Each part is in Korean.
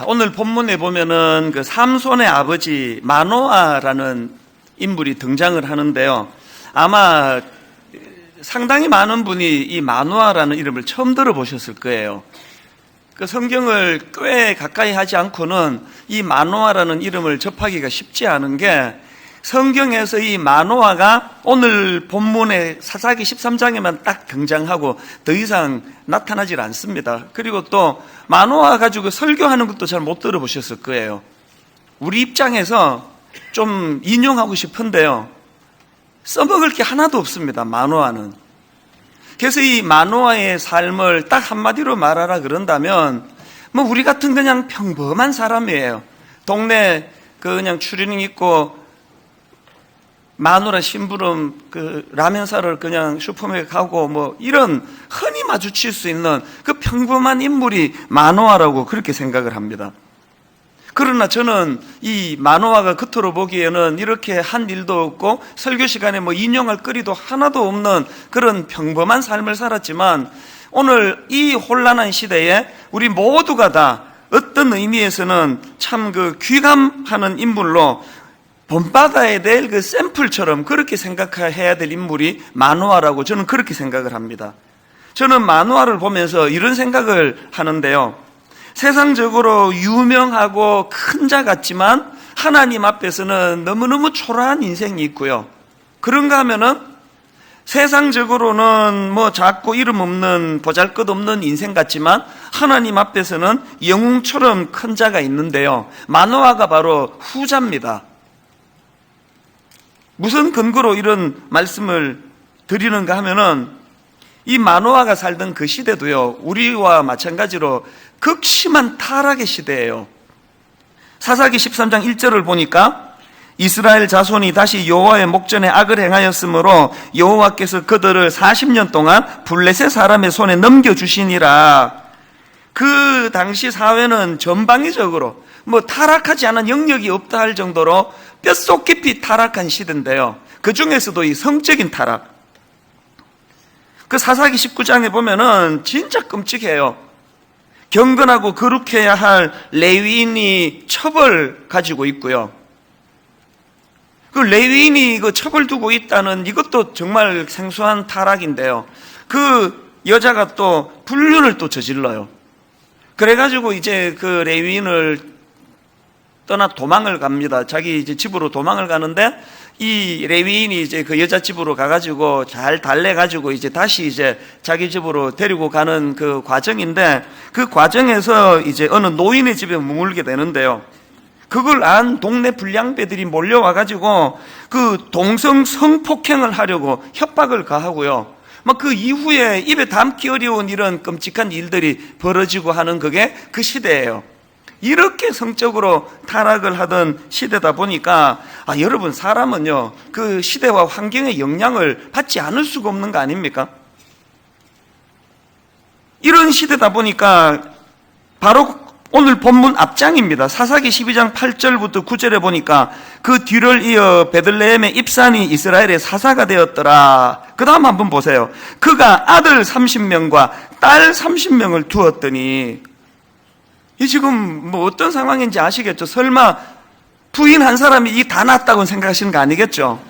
오늘 본문에 보면은 그 삼손의 아버지 마노아라는 인물이 등장을 하는데요. 아마 상당히 많은 분이 이 마노아라는 이름을 처음 들어보셨을 거예요. 그 성경을 꽤 가까이 하지 않고는 이 마노아라는 이름을 접하기가 쉽지 않은 게, 성경에서 이 마노아가 오늘 본문의 사사기 13장에만 딱 등장하고 더 이상 나타나질 않습니다. 그리고 또 마노아 가지고 설교하는 것도 잘 못 들어보셨을 거예요. 우리 입장에서 좀 인용하고 싶은데요, 써먹을 게 하나도 없습니다, 마노아는. 그래서 이 마노아의 삶을 딱 한마디로 말하라 그런다면, 뭐 우리 같은 그냥 평범한 사람이에요. 동네 그냥 추리닝 입고 마누라 심부름 라면 사러 그냥 슈퍼마켓 가고 뭐 이런 흔히 마주칠 수 있는 그 평범한 인물이 마노아라고 그렇게 생각을 합니다. 그러나 저는 이 마노아가 겉으로 보기에는 이렇게 한 일도 없고 설교 시간에 뭐 인용할 거리도 하나도 없는 그런 평범한 삶을 살았지만, 오늘 이 혼란한 시대에 우리 모두가 다 어떤 의미에서는 참 귀감하는 인물로 본받아야 될 그 샘플처럼 그렇게 생각해야 될 인물이 마노아라고 저는 그렇게 생각을 합니다. 저는 마노아를 보면서 이런 생각을 하는데요, 세상적으로 유명하고 큰 자 같지만 하나님 앞에서는 너무너무 초라한 인생이 있고요, 그런가 하면은 세상적으로는 뭐 작고 이름 없는 보잘것없는 인생 같지만 하나님 앞에서는 영웅처럼 큰 자가 있는데요, 마노아가 바로 후자입니다. 무슨 근거로 이런 말씀을 드리는가 하면은, 이 마노아가 살던 그 시대도요, 우리와 마찬가지로 극심한 타락의 시대예요. 사사기 13장 1절을 보니까 이스라엘 자손이 다시 여호와의 목전에 악을 행하였으므로 여호와께서 그들을 40년 동안 블레셋 사람의 손에 넘겨주시니라. 그 당시 사회는 전방위적으로 뭐 타락하지 않은 영역이 없다 할 정도로 뼛속 깊이 타락한 시대인데요, 그 중에서도 이 성적인 타락, 그 사사기 19장에 보면은 진짜 끔찍해요. 경건하고 거룩해야 할 레위인이 첩을 가지고 있고요, 그 레위인이 그 첩을 두고 있다는 이것도 정말 생소한 타락인데요, 그 여자가 또 불륜을 또 저질러요. 그래가지고 이제 그 레위인을 떠나 도망을 갑니다. 자기 이제 집으로 도망을 가는데, 이 레위인이 이제 그 여자 집으로 가가지고 잘 달래가지고 이제 다시 이제 자기 집으로 데리고 가는 그 과정인데, 그 과정에서 이제 어느 노인의 집에 머물게 되는데요, 그걸 안 동네 불량배들이 몰려와가지고 그 동성 성폭행을 하려고 협박을 가하고요, 막 그 이후에 입에 담기 어려운 이런 끔찍한 일들이 벌어지고 하는 그게 그 시대예요. 이렇게 성적으로 타락을 하던 시대다 보니까, 여러분, 사람은요 그 시대와 환경의 영향을 받지 않을 수가 없는 거 아닙니까? 이런 시대다 보니까 바로 오늘 본문 앞장입니다. 사사기 12장 8절부터 9절에 보니까 그 뒤를 이어 베들레헴의 입산이 이스라엘의 사사가 되었더라. 그 다음 한번 보세요. 그가 아들 30명과 딸 30명을 두었더니, 이 지금 뭐 어떤 상황인지 아시겠죠? 설마 부인 한 사람이 이 다 낳았다고 생각하시는 거 아니겠죠?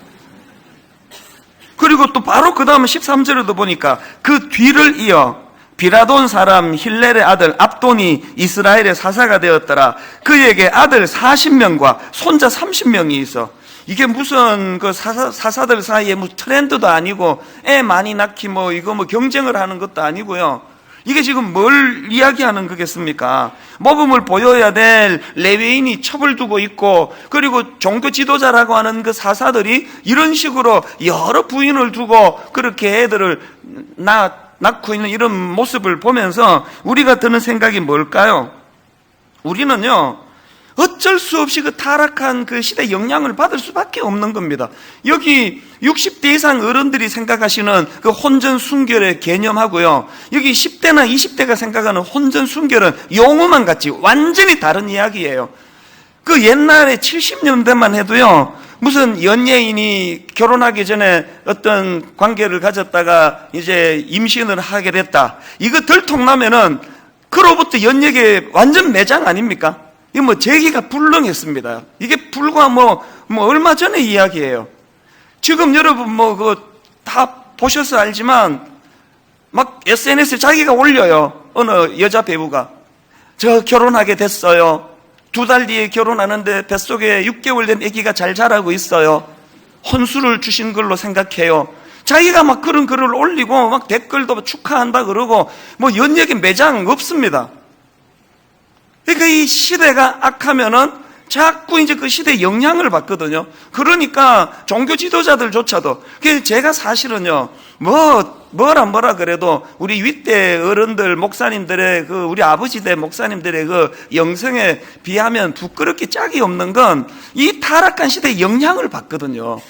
그리고 또 바로 그 다음 13절에도 보니까 그 뒤를 이어 비라돈 사람 힐렐의 아들 압돈이 이스라엘의 사사가 되었더라. 그에게 아들 40명과 손자 30명이 있어. 이게 무슨 그 사사들 사이에 무슨 트렌드도 아니고 애 많이 낳기 뭐 이거 뭐 경쟁을 하는 것도 아니고요. 이게 지금 뭘 이야기하는 거겠습니까? 모범을 보여야 될 레위인이 첩을 두고 있고, 그리고 종교 지도자라고 하는 그 사사들이 이런 식으로 여러 부인을 두고 그렇게 애들을 낳고 있는 이런 모습을 보면서 우리가 드는 생각이 뭘까요? 우리는요, 어쩔 수 없이 그 타락한 그 시대 영향을 받을 수밖에 없는 겁니다. 여기 60대 이상 어른들이 생각하시는 그 혼전 순결의 개념하고요, 여기 10대나 20대가 생각하는 혼전 순결은 용어만 같지 완전히 다른 이야기예요. 그 옛날에 70년대만 해도요, 무슨 연예인이 결혼하기 전에 어떤 관계를 가졌다가 이제 임신을 하게 됐다, 이거 들통나면은 그로부터 연예계 완전 매장 아닙니까? 이거 뭐 재기가 불능했습니다. 이게 불과 뭐 얼마 전의 이야기예요. 지금 여러분 뭐 그거 다 보셔서 알지만 막 SNS에 자기가 올려요. 어느 여자 배우가 저 결혼하게 됐어요. 2달 뒤에 결혼하는데 뱃속에 6개월 된 아기가 잘 자라고 있어요. 혼수를 주신 걸로 생각해요. 자기가 막 그런 글을 올리고 막 댓글도 축하한다 그러고 뭐 연예계 매장 없습니다. 그러니까 이 시대가 악하면은 자꾸 이제 그 시대에 영향을 받거든요. 그러니까 종교 지도자들조차도 제가 사실은요 뭐라 그래도 우리 윗대 어른들 목사님들의 그 우리 아버지대 목사님들의 그 영성에 비하면 부끄럽게 짝이 없는 건 이 타락한 시대에 영향을 받거든요.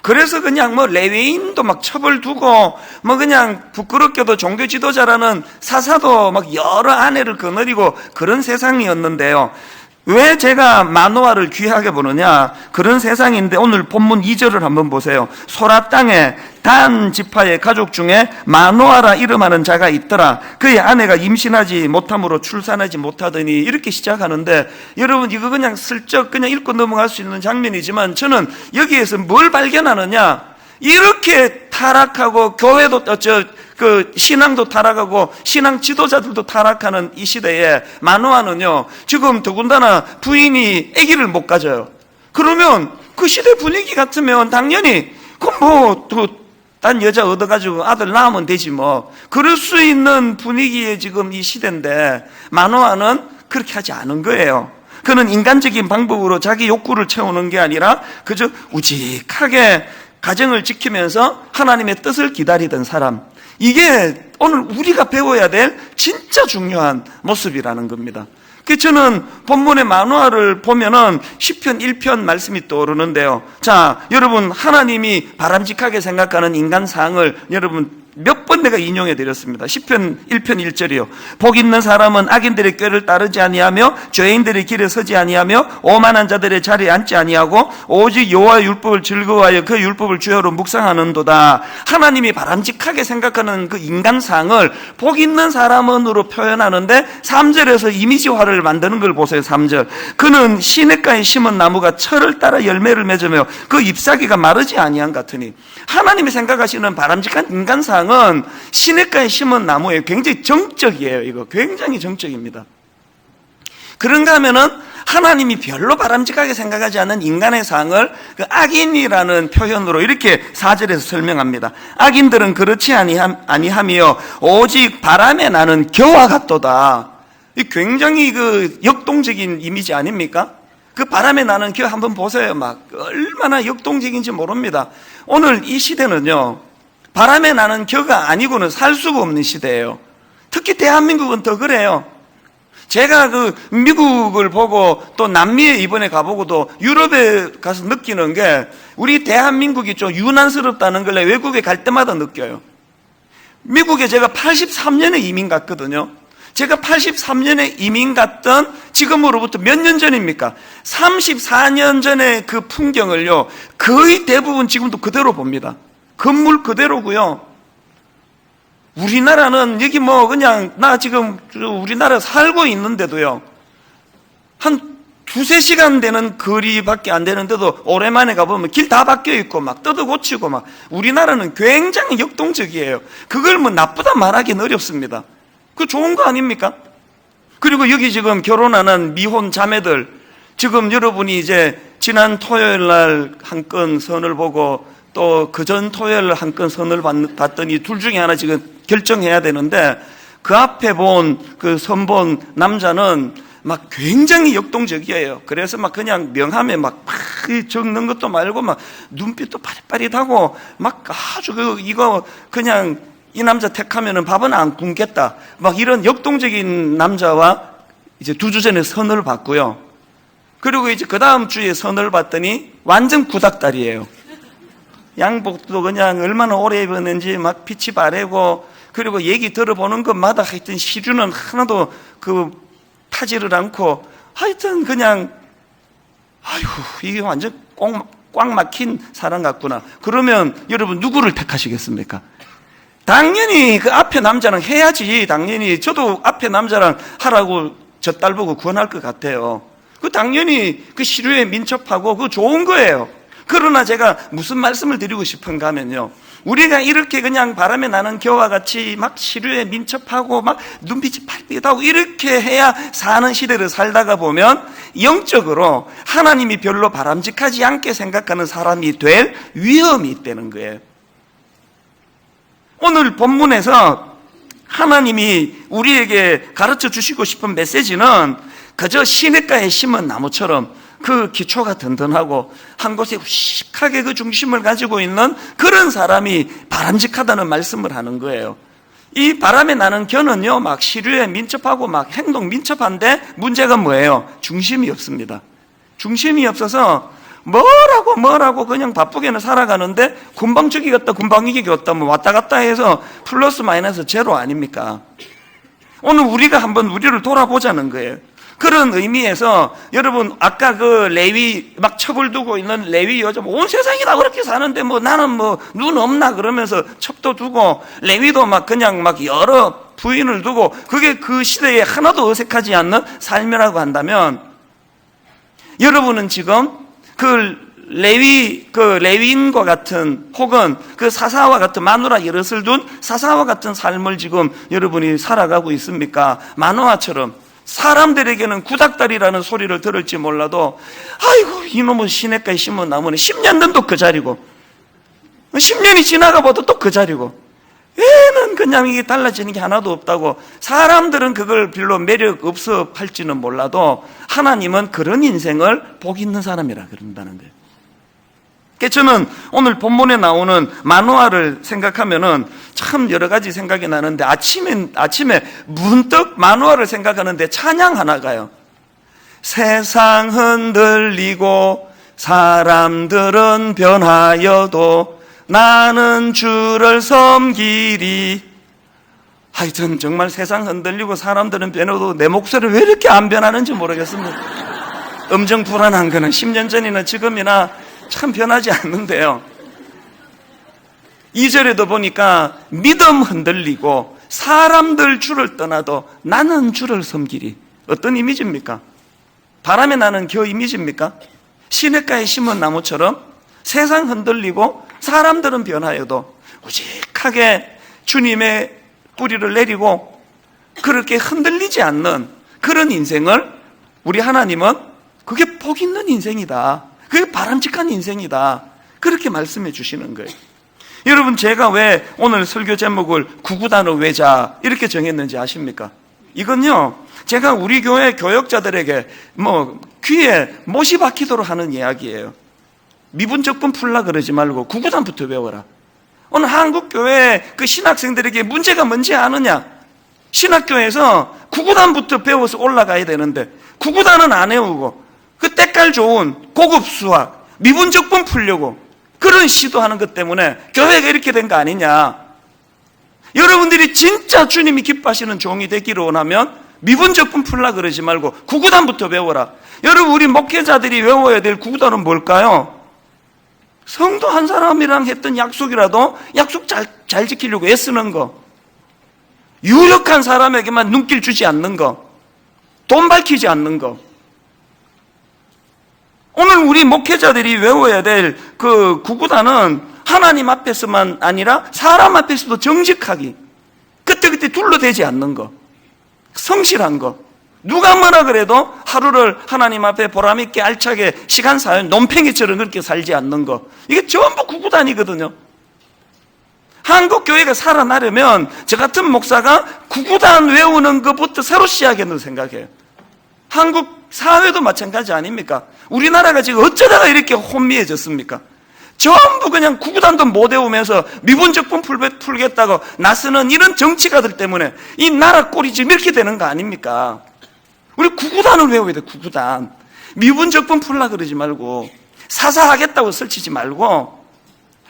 그래서 그냥 뭐 레위인도 막 처벌 두고 뭐 그냥 부끄럽게도 종교 지도자라는 사사도 막 여러 아내를 거느리고 그런 세상이었는데요. 왜 제가 마노아를 귀하게 보느냐? 그런 세상인데 오늘 본문 2절을 한번 보세요. 소라 땅에 단 지파의 가족 중에 마노아라 이름하는 자가 있더라. 그의 아내가 임신하지 못함으로 출산하지 못하더니 이렇게 시작하는데 여러분 이거 그냥 슬쩍 그냥 읽고 넘어갈 수 있는 장면이지만 저는 여기에서 뭘 발견하느냐? 이렇게 타락하고 교회도 신앙도 타락하고 신앙 지도자들도 타락하는 이 시대에 마노아는요 지금 더군다나 부인이 아기를 못 가져요. 그러면 그 시대 분위기 같으면 당연히 딴 여자 얻어가지고 아들 낳으면 되지 뭐 그럴 수 있는 분위기에 지금 이 시대인데 마노아는 그렇게 하지 않은 거예요. 그는 인간적인 방법으로 자기 욕구를 채우는 게 아니라 그저 우직하게 가정을 지키면서 하나님의 뜻을 기다리던 사람, 이게 오늘 우리가 배워야 될 진짜 중요한 모습이라는 겁니다. 저는 본문의 마노아를 보면은 시편 1편 말씀이 떠오르는데요. 자, 여러분 하나님이 바람직하게 생각하는 인간상을 여러분 몇 번 내가 인용해 드렸습니다. 시편 1편 1절이요. 복 있는 사람은 악인들의 꾀를 따르지 아니하며 죄인들의 길에 서지 아니하며 오만한 자들의 자리에 앉지 아니하고 오직 여호와의 율법을 즐거워하여 그 율법을 주야로 묵상하는도다. 하나님이 바람직하게 생각하는 그 인간상을 복 있는 사람은으로 표현하는데 3절에서 이미지화를 만드는 걸 보세요. 3절. 그는 시냇가에 심은 나무가 철을 따라 열매를 맺으며 그 잎사귀가 마르지 아니한 같으니, 하나님이 생각하시는 바람직한 인간상 은 시냇가에 심은 나무예요. 굉장히 정적이에요. 이거 굉장히 정적입니다. 그런가 하면은 하나님이 별로 바람직하게 생각하지 않는 인간의 상을 그 악인이라는 표현으로 이렇게 4절에서 설명합니다. 악인들은 그렇지 아니하며 오직 바람에 나는 겨와 같도다. 이 굉장히 그 역동적인 이미지 아닙니까? 그 바람에 나는 겨 한번 보세요. 막 얼마나 역동적인지 모릅니다. 오늘 이 시대는요 바람에 나는 겨가 아니고는 살 수가 없는 시대예요. 특히 대한민국은 더 그래요. 제가 그 미국을 보고 또 남미에 이번에 가보고도 유럽에 가서 느끼는 게 우리 대한민국이 좀 유난스럽다는 걸 외국에 갈 때마다 느껴요. 미국에 제가 83년에 이민 갔거든요. 제가 83년에 이민 갔던 지금으로부터 몇 년 전입니까? 34년 전의 그 풍경을요 거의 대부분 지금도 그대로 봅니다. 건물 그대로고요. 우리나라는 여기 뭐 그냥 나 지금 우리나라 살고 있는데도요 한 2-3시간 되는 거리밖에 안 되는데도 오랜만에 가보면 길 다 바뀌어 있고 막 뜯어 고치고 막, 우리나라는 굉장히 역동적이에요. 그걸 뭐 나쁘다 말하기는 어렵습니다. 그거 좋은 거 아닙니까? 그리고 여기 지금 결혼하는 미혼 자매들, 지금 여러분이 이제 지난 토요일 날 한 건 선을 보고 또 그전 토요일 한 건 선을 봤더니 둘 중에 하나 지금 결정해야 되는데, 그 앞에 그 선 본 남자는 막 굉장히 역동적이에요. 그래서 막 그냥 명함에 막 적는 것도 말고 막 눈빛도 파릿파릿하고 막 아주 이거 그냥 이 남자 택하면은 밥은 안 굶겠다. 막 이런 역동적인 남자와 이제 2주 전에 선을 봤고요. 그리고 이제 그 다음 주에 선을 봤더니 완전 구닥다리예요. 양복도 그냥 얼마나 오래 입었는지 막 빛이 바래고, 그리고 얘기 들어보는 것마다 하여튼 시류는 하나도 타지를 않고, 하여튼 그냥 아이고 이게 완전 꽉 막힌 사람 같구나. 그러면 여러분 누구를 택하시겠습니까? 당연히 그 앞에 남자랑 해야지. 당연히 저도 앞에 남자랑 하라고 저 딸 보고 권할 것 같아요. 그 당연히 그 시류에 민첩하고 그거 좋은 거예요. 그러나 제가 무슨 말씀을 드리고 싶은가 하면요, 우리가 이렇게 그냥 바람에 나는 겨와 같이 막 시류에 민첩하고 막 눈빛이 팔빛하고 이렇게 해야 사는 시대를 살다가 보면 영적으로 하나님이 별로 바람직하지 않게 생각하는 사람이 될 위험이 있다는 거예요. 오늘 본문에서 하나님이 우리에게 가르쳐 주시고 싶은 메시지는 그저 시냇가에 심은 나무처럼 그 기초가 든든하고 한 곳에 우식하게 그 중심을 가지고 있는 그런 사람이 바람직하다는 말씀을 하는 거예요. 이 바람에 나는 겨는요, 막 시류에 민첩하고 막 행동 민첩한데 문제가 뭐예요? 중심이 없습니다. 중심이 없어서 뭐라고 그냥 바쁘게는 살아가는데 금방 저기 갔다 금방 이기 갔다 뭐 왔다 갔다 해서 플러스 마이너스 제로 아닙니까? 오늘 우리가 한번 우리를 돌아보자는 거예요. 그런 의미에서 여러분, 아까 그 레위 막 첩을 두고 있는 레위 요즘 온 세상이 다 그렇게 사는데 뭐 나는 뭐 눈 없나 그러면서 첩도 두고 레위도 막 그냥 막 여러 부인을 두고 그게 그 시대에 하나도 어색하지 않는 삶이라고 한다면, 여러분은 지금 그 레위인과 같은 혹은 그 사사와 같은 마누라 여럿을 둔 사사와 같은 삶을 지금 여러분이 살아가고 있습니까? 마노아처럼 사람들에게는 구닥다리라는 소리를 들을지 몰라도 아이고 이놈은 시냇가에 심은 나무는 10년 전도 그 자리고 10년이 지나가 봐도 또 그 자리고 얘는 그냥 이게 달라지는 게 하나도 없다고 사람들은 그걸 별로 매력 없어 할지는 몰라도 하나님은 그런 인생을 복 있는 사람이라 그런다는 거예요. 그래서 저는 오늘 본문에 나오는 마노아를 생각하면은 참 여러 가지 생각이 나는데 아침에 문득 마노아를 생각하는데 찬양 하나가요. 세상 흔들리고 사람들은 변하여도 나는 주를 섬기리. 하여튼 정말 세상 흔들리고 사람들은 변해도 내 목소리를 왜 이렇게 안 변하는지 모르겠습니다. 음정 불안한 거는 10년 전이나 지금이나 참 변하지 않는데요. 2절에도 보니까 믿음 흔들리고 사람들 주를 떠나도 나는 주를 섬기리. 어떤 이미지입니까? 바람에 나는 겨 이미지입니까? 시냇가에 심은 나무처럼 세상 흔들리고 사람들은 변하여도 우직하게 주님의 뿌리를 내리고 그렇게 흔들리지 않는 그런 인생을 우리 하나님은 그게 복 있는 인생이다. 그게 바람직한 인생이다. 그렇게 말씀해 주시는 거예요. 여러분, 제가 왜 오늘 설교 제목을 구구단의 외자 이렇게 정했는지 아십니까? 이건요, 제가 우리 교회 교역자들에게 귀에 못이 박히도록 하는 이야기예요. 미분적분 풀라 그러지 말고 구구단부터 외워라. 오늘 한국교회 그 신학생들에게 문제가 뭔지 아느냐? 신학교에서 구구단부터 배워서 올라가야 되는데 구구단은 안 외우고 그 때깔 좋은 고급 수학, 미분적분 풀려고 그런 시도하는 것 때문에 교회가 이렇게 된 거 아니냐? 여러분들이 진짜 주님이 기뻐하시는 종이 되기를 원하면 미분적분 풀라 그러지 말고 구구단부터 배워라. 여러분, 우리 목회자들이 외워야 될 구구단은 뭘까요? 성도 한 사람이랑 했던 약속이라도 약속 잘 지키려고 애쓰는 거, 유력한 사람에게만 눈길 주지 않는 거, 돈 밝히지 않는 거. 오늘 우리 목회자들이 외워야 될 그 구구단은 하나님 앞에서만 아니라 사람 앞에서도 정직하기, 그때그때 둘러대지 않는 거, 성실한 거, 누가 뭐라 그래도 하루를 하나님 앞에 보람있게 알차게 시간 살 논팽이처럼 그렇게 살지 않는 거, 이게 전부 구구단이거든요. 한국 교회가 살아나려면 저 같은 목사가 구구단 외우는 것부터 새로 시작했다고 생각해요. 한국 사회도 마찬가지 아닙니까? 우리나라가 지금 어쩌다가 이렇게 혼미해졌습니까? 전부 그냥 구구단도 못 외우면서 미분적분 풀겠다고 나서는 이런 정치가들 때문에 이 나라 꼴이 지금 이렇게 되는 거 아닙니까? 우리 구구단을 외워야 돼. 구구단. 미분적분 풀라 그러지 말고, 사사하겠다고 설치지 말고,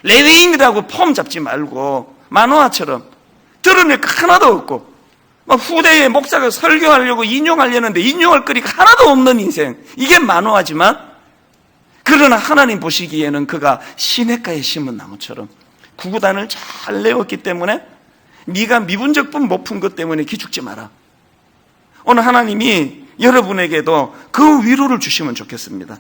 레위인이라고 폼 잡지 말고, 마노아처럼 드러낼 거 하나도 없고, 막 후대에 목사가 설교하려고 인용하려는데 인용할 거리가 하나도 없는 인생, 이게 마노아지만, 그러나 하나님 보시기에는 그가 시냇가에 심은 나무처럼 구구단을 잘 내었기 때문에 네가 미분적분 못 푼 것 때문에 기죽지 마라. 오늘 하나님이 여러분에게도 그 위로를 주시면 좋겠습니다.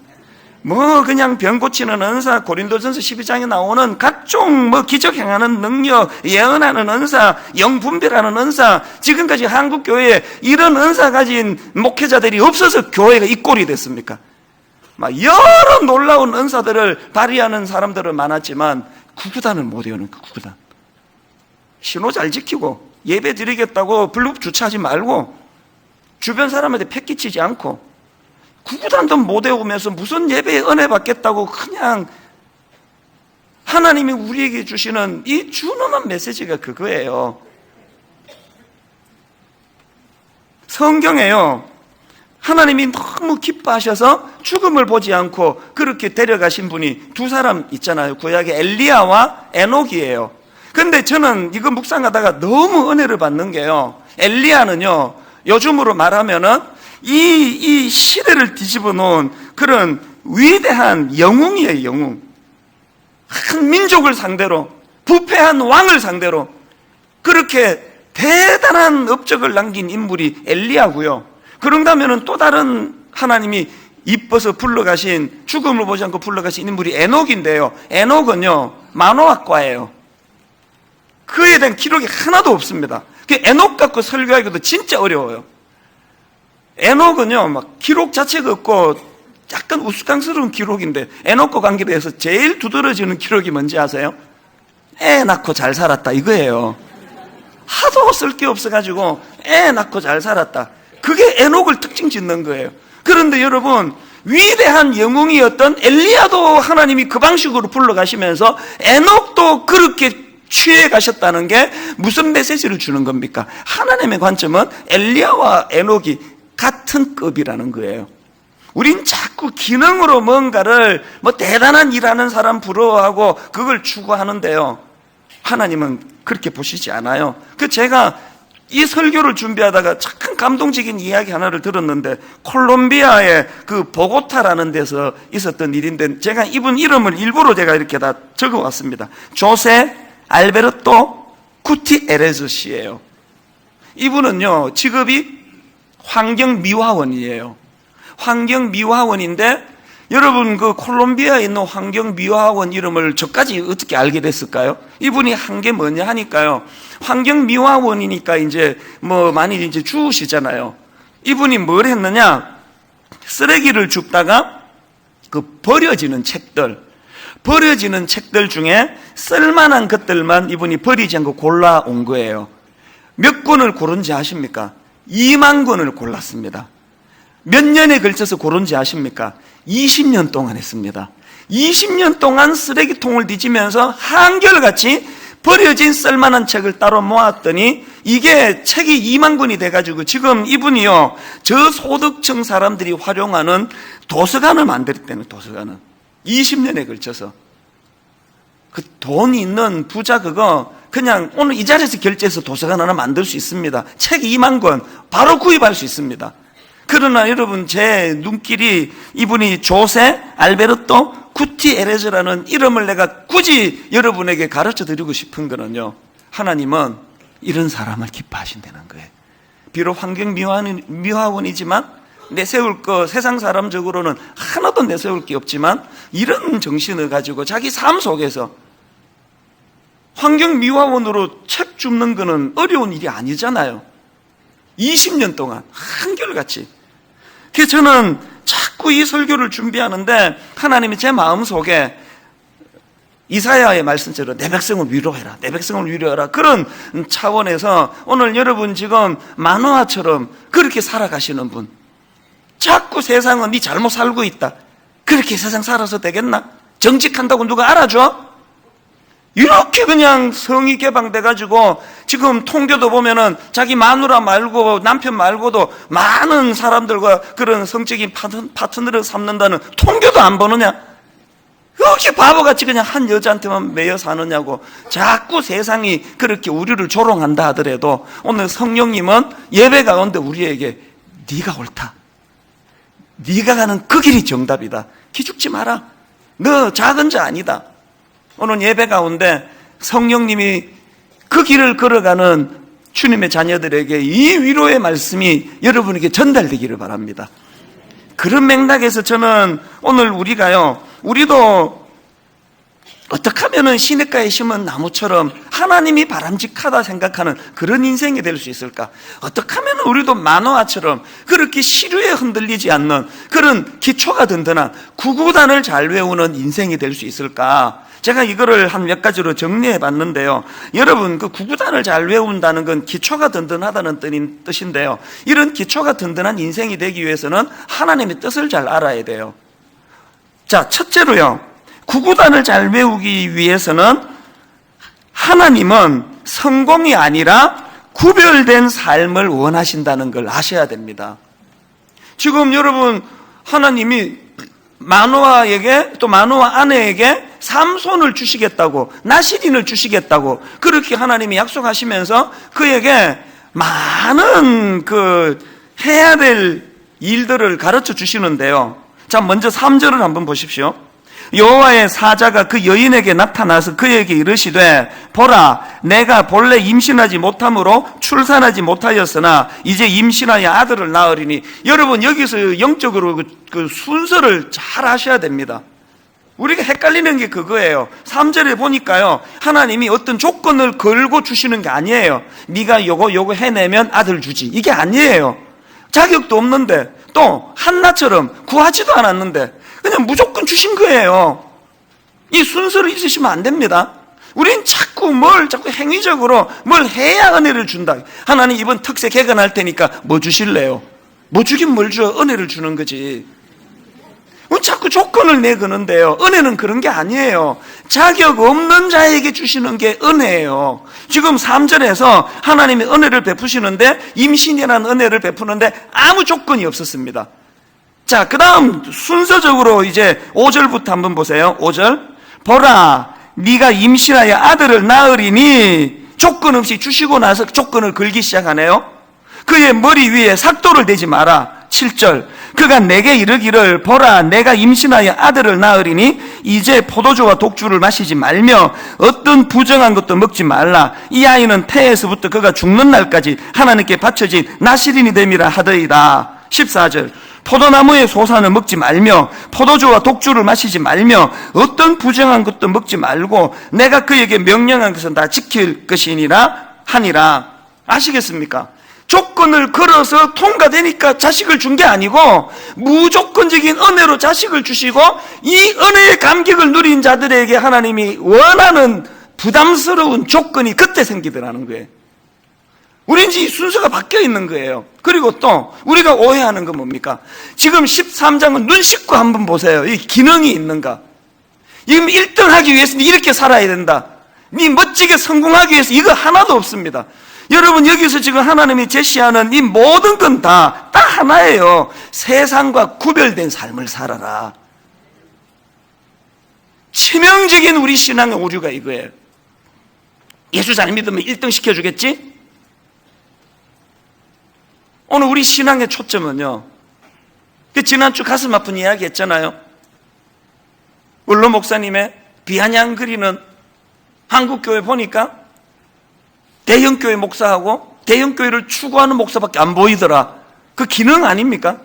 뭐 그냥 병 고치는 은사, 고린도전서 12장에 나오는 각종 뭐 기적 행하는 능력, 예언하는 은사, 영분별하는 은사, 지금까지 한국 교회에 이런 은사 가진 목회자들이 없어서 교회가 이 꼴이 됐습니까? 막 여러 놀라운 은사들을 발휘하는 사람들은 많았지만 구구단은 못 외우는 그 구구단. 신호 잘 지키고 예배 드리겠다고 블루 주차하지 말고 주변 사람한테 패기치지 않고 구구단도 못 외우면서 무슨 예배에 은혜 받겠다고 그냥 하나님이 우리에게 주시는 이 준엄한 메시지가 그거예요. 성경에요, 하나님이 너무 기뻐하셔서 죽음을 보지 않고 그렇게 데려가신 분이 두 사람 있잖아요. 구약의 엘리야와 에녹이에요. 근데 저는 이거 묵상하다가 너무 은혜를 받는 게요, 엘리야는요, 요즘으로 말하면은 이 시대를 뒤집어 놓은 그런 위대한 영웅이에요, 영웅. 한 민족을 상대로, 부패한 왕을 상대로 그렇게 대단한 업적을 남긴 인물이 엘리야고요. 그런다면 또 다른 하나님이 이뻐서 불러가신, 죽음을 보지 않고 불러가신 인물이 에녹인데요, 에녹은요 만호학과예요. 그에 대한 기록이 하나도 없습니다. 그 에녹 갖고 설교하기도 진짜 어려워요. 에녹은요 막 기록 자체가 없고 약간 우스꽝스러운 기록인데, 에녹과 관계돼서 제일 두드러지는 기록이 뭔지 아세요? 애 낳고 잘 살았다 이거예요. 하도 쓸 게 없어가지고 애 낳고 잘 살았다, 그게 에녹을 특징 짓는 거예요. 그런데 여러분, 위대한 영웅이었던 엘리야도 하나님이 그 방식으로 불러가시면서 에녹도 그렇게 취해 가셨다는 게 무슨 메시지를 주는 겁니까? 하나님의 관점은 엘리야와 에녹이 같은 급이라는 거예요. 우린 자꾸 기능으로 뭔가를 뭐 대단한 일하는 사람 부러워하고 그걸 추구하는데요, 하나님은 그렇게 보시지 않아요. 제가 이 설교를 준비하다가 참 감동적인 이야기 하나를 들었는데, 콜롬비아의 그 보고타라는 데서 있었던 일인데, 제가 이분 이름을 일부러 제가 이렇게 다 적어왔습니다. 조세 알베르토 구티에레즈 씨예요. 이분은요 직업이 환경미화원이에요. 환경미화원인데, 여러분 그 콜롬비아에 있는 환경미화원 이름을 저까지 어떻게 알게 됐을까요? 이분이 한 게 뭐냐 하니까요, 환경미화원이니까 이제 뭐 많이 이제 주우시잖아요. 이분이 뭘 했느냐, 쓰레기를 줍다가 그 버려지는 책들 중에 쓸만한 것들만 이분이 버리지 않고 골라온 거예요. 몇 권을 고른지 아십니까? 2만 권을 골랐습니다. 몇 년에 걸쳐서 고른지 아십니까? 20년 동안 했습니다. 20년 동안 쓰레기통을 뒤지면서 한결같이 버려진 쓸만한 책을 따로 모았더니 이게 책이 2만 권이 돼가지고 지금 이분이요 저소득층 사람들이 활용하는 도서관을 만들었다는, 도서관을 20년에 걸쳐서. 그 돈 있는 부자 그거 그냥 오늘 이 자리에서 결제해서 도서관 하나 만들 수 있습니다. 책 2만 권 바로 구입할 수 있습니다. 그러나 여러분, 제 눈길이 이분이 조세 알베르토 구티에레즈라는 이름을 내가 굳이 여러분에게 가르쳐 드리고 싶은 거는요, 하나님은 이런 사람을 기뻐하신다는 거예요. 비록 환경미화원이지만 내세울 거 세상 사람적으로는 하나도 내세울 게 없지만, 이런 정신을 가지고 자기 삶 속에서 환경미화원으로 책 줍는 거는 어려운 일이 아니잖아요. 20년 동안 한결같이. 그래서 저는 자꾸 이 설교를 준비하는데 하나님이 제 마음속에 이사야의 말씀처럼 내 백성을 위로해라, 내 백성을 위로해라, 그런 차원에서 오늘 여러분 지금 마노아처럼 그렇게 살아가시는 분, 자꾸 세상은 네 잘못 살고 있다, 그렇게 세상 살아서 되겠나? 정직한다고 누가 알아줘? 이렇게 그냥 성이 개방돼가지고 지금 통계도 보면은 자기 마누라 말고 남편 말고도 많은 사람들과 그런 성적인 파트너를 삼는다는 통계도 안 보느냐? 이렇게 바보같이 그냥 한 여자한테만 매여 사느냐고. 자꾸 세상이 그렇게 우리를 조롱한다 하더라도 오늘 성령님은 예배 가운데 우리에게 네가 옳다, 네가 가는 그 길이 정답이다, 기죽지 마라, 너 작은 자 아니다. 오늘 예배 가운데 성령님이 그 길을 걸어가는 주님의 자녀들에게 이 위로의 말씀이 여러분에게 전달되기를 바랍니다. 그런 맥락에서 저는 오늘 우리도 어떻게 하면 시냇가에 심은 나무처럼 하나님이 바람직하다 생각하는 그런 인생이 될 수 있을까? 어떻게 하면 우리도 마노아처럼 그렇게 시류에 흔들리지 않는 그런 기초가 든든한 구구단을 잘 외우는 인생이 될 수 있을까? 제가 이거를 한 몇 가지로 정리해 봤는데요. 여러분, 그 구구단을 잘 외운다는 건 기초가 든든하다는 뜻인데요. 이런 기초가 든든한 인생이 되기 위해서는 하나님의 뜻을 잘 알아야 돼요. 자, 첫째로요. 구구단을 잘 외우기 위해서는 하나님은 성공이 아니라 구별된 삶을 원하신다는 걸 아셔야 됩니다. 지금 여러분, 하나님이 마노아에게 또 마노아 아내에게 삼손을 주시겠다고, 나시린을 주시겠다고 그렇게 하나님이 약속하시면서 그에게 많은 해야 될 일들을 가르쳐 주시는데요. 자, 먼저 3절을 한번 보십시오. 여호와의 사자가 그 여인에게 나타나서 그에게 이르시되 보라, 내가 본래 임신하지 못함으로 출산하지 못하였으나 이제 임신하여 아들을 낳으리니. 여러분, 여기서 영적으로 그 순서를 잘 아셔야 됩니다. 우리가 헷갈리는 게 그거예요. 3절에 보니까요, 하나님이 어떤 조건을 걸고 주시는 게 아니에요. 네가 요거 해내면 아들 주지, 이게 아니에요. 자격도 없는데, 또 한나처럼 구하지도 않았는데 그냥 무조건 주신 거예요. 이 순서를 잊으시면 안 됩니다. 우린 자꾸 행위적으로 뭘 해야 은혜를 준다. 하나님 이번 특세 개간할 테니까 뭐 주실래요? 뭐 주긴 뭘 줘? 은혜를 주는 거지. 자꾸 조건을 내거는데요. 은혜는 그런 게 아니에요. 자격 없는 자에게 주시는 게 은혜예요. 지금 3절에서 하나님이 은혜를 베푸시는데, 임신이라는 은혜를 베푸는데 아무 조건이 없었습니다. 자, 그 다음 순서적으로 이제 5절부터 한번 보세요. 5절. 보라, 네가 임신하여 아들을 낳으리니. 조건 없이 주시고 나서 조건을 걸기 시작하네요. 그의 머리 위에 삭도를 대지 마라. 7절. 그가 내게 이르기를 보라, 내가 임신하여 아들을 낳으리니 이제 포도주와 독주를 마시지 말며 어떤 부정한 것도 먹지 말라. 이 아이는 태에서부터 그가 죽는 날까지 하나님께 바쳐진 나시린이 됨이라 하더이다. 14절. 포도나무의 소산을 먹지 말며 포도주와 독주를 마시지 말며 어떤 부정한 것도 먹지 말고 내가 그에게 명령한 것은 다 지킬 것이니라 하니라. 아시겠습니까? 조건을 걸어서 통과되니까 자식을 준 게 아니고 무조건적인 은혜로 자식을 주시고 이 은혜의 감격을 누린 자들에게 하나님이 원하는 부담스러운 조건이 그때 생기더라는 거예요. 우린 이 순서가 바뀌어 있는 거예요. 그리고 또 우리가 오해하는 건 뭡니까? 지금 13장은 눈 씻고 한번 보세요. 이 기능이 있는가? 지금 1등 하기 위해서는 이렇게 살아야 된다. 네 멋지게 성공하기 위해서 이거 하나도 없습니다. 여러분, 여기서 지금 하나님이 제시하는 이 모든 건 다 딱 하나예요. 세상과 구별된 삶을 살아라. 치명적인 우리 신앙의 오류가 이거예요. 예수 잘 믿으면 1등 시켜주겠지? 오늘 우리 신앙의 초점은요, 지난주 가슴 아픈 이야기 했잖아요. 원로 목사님의 비아냥 그리는 한국교회 보니까 대형교회 목사하고 대형교회를 추구하는 목사밖에 안 보이더라. 그 기능 아닙니까?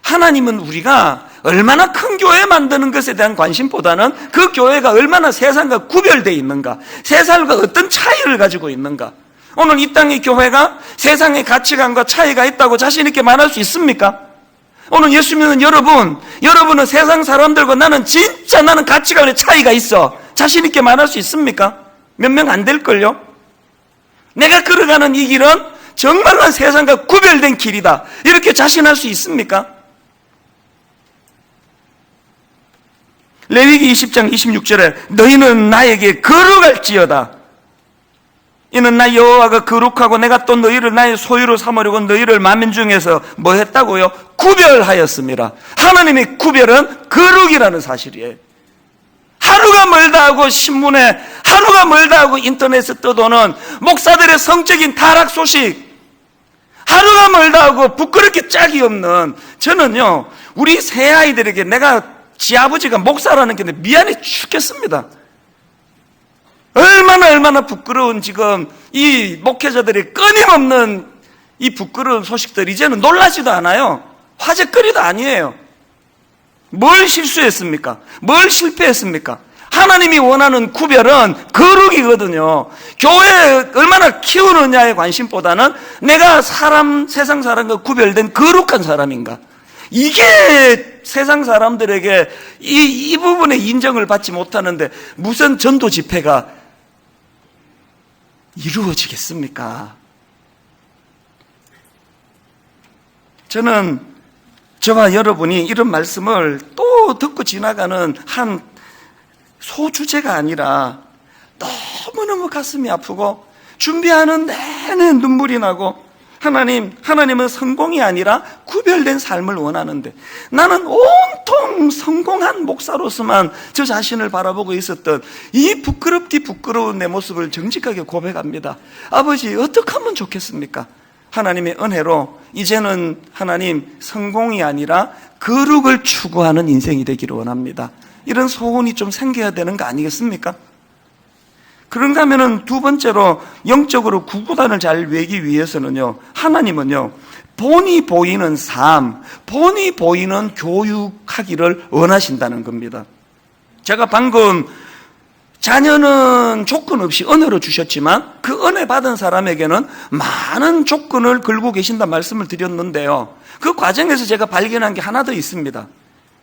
하나님은 우리가 얼마나 큰 교회 만드는 것에 대한 관심보다는 그 교회가 얼마나 세상과 구별되어 있는가, 세상과 어떤 차이를 가지고 있는가. 오늘 이 땅의 교회가 세상의 가치관과 차이가 있다고 자신 있게 말할 수 있습니까? 오늘 예수 믿는 여러분은 세상 사람들과 나는 가치관의 차이가 있어, 자신 있게 말할 수 있습니까? 몇 명 안 될걸요? 내가 걸어가는 이 길은 정말로 세상과 구별된 길이다, 이렇게 자신할 수 있습니까? 레위기 20장 26절에 너희는 나에게 거룩할지어다. 이는 나 여호와가 거룩하고 내가 또 너희를 나의 소유로 삼으려고 너희를 만민 중에서 뭐 했다고요? 구별하였습니다. 하나님의 구별은 거룩이라는 사실이에요. 하루가 멀다 하고 신문에, 하루가 멀다 하고 인터넷에 떠도는 목사들의 성적인 타락 소식, 하루가 멀다 하고 부끄럽게 짝이 없는, 저는요 우리 새 아이들에게 내가 지 아버지가 목사라는 게 미안해 죽겠습니다. 얼마나 부끄러운 지금 이 목회자들의 끊임없는 이 부끄러운 소식들 이제는 놀라지도 않아요. 화제거리도 아니에요. 뭘 실수했습니까? 뭘 실패했습니까? 하나님이 원하는 구별은 거룩이거든요. 교회 얼마나 키우느냐의 관심보다는 내가 세상 사람과 구별된 거룩한 사람인가. 이게 세상 사람들에게 이 부분에 인정을 받지 못하는데 무슨 전도 집회가 이루어지겠습니까? 저는 저와 여러분이 이런 말씀을 또 듣고 지나가는 한 소주제가 아니라 너무너무 가슴이 아프고 준비하는 내내 눈물이 나고 하나님은 성공이 아니라 구별된 삶을 원하는데 나는 온통 성공한 목사로서만 저 자신을 바라보고 있었던 이 부끄러운 내 모습을 정직하게 고백합니다. 아버지, 어떻게 하면 좋겠습니까? 하나님의 은혜로 이제는 하나님 성공이 아니라 거룩을 추구하는 인생이 되기를 원합니다. 이런 소원이 좀 생겨야 되는 거 아니겠습니까? 그런가 하면은 두 번째로 영적으로 구구단을 잘 외기 위해서는요, 하나님은요, 본이 보이는 삶, 본이 보이는 교육하기를 원하신다는 겁니다. 제가 방금 자녀는 조건 없이 은혜로 주셨지만 그 은혜 받은 사람에게는 많은 조건을 걸고 계신다 말씀을 드렸는데요. 그 과정에서 제가 발견한 게 하나 더 있습니다.